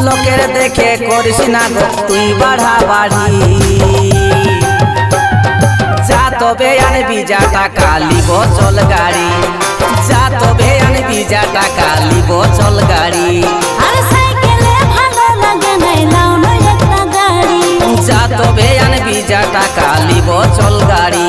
লোকের দেখে করিস না গো তুই বাড়া বাড়ি যা তবে আনবি যা টাকা লিব চল গাড়ি যা তবে আনবি যা টাকা লিব চল গাড়ি আর সাইকেলে ভালো লাগে নাই লাও নয় একটা গাড়ি যা তবে আনবি যা টাকা লিব চল গাড়ি।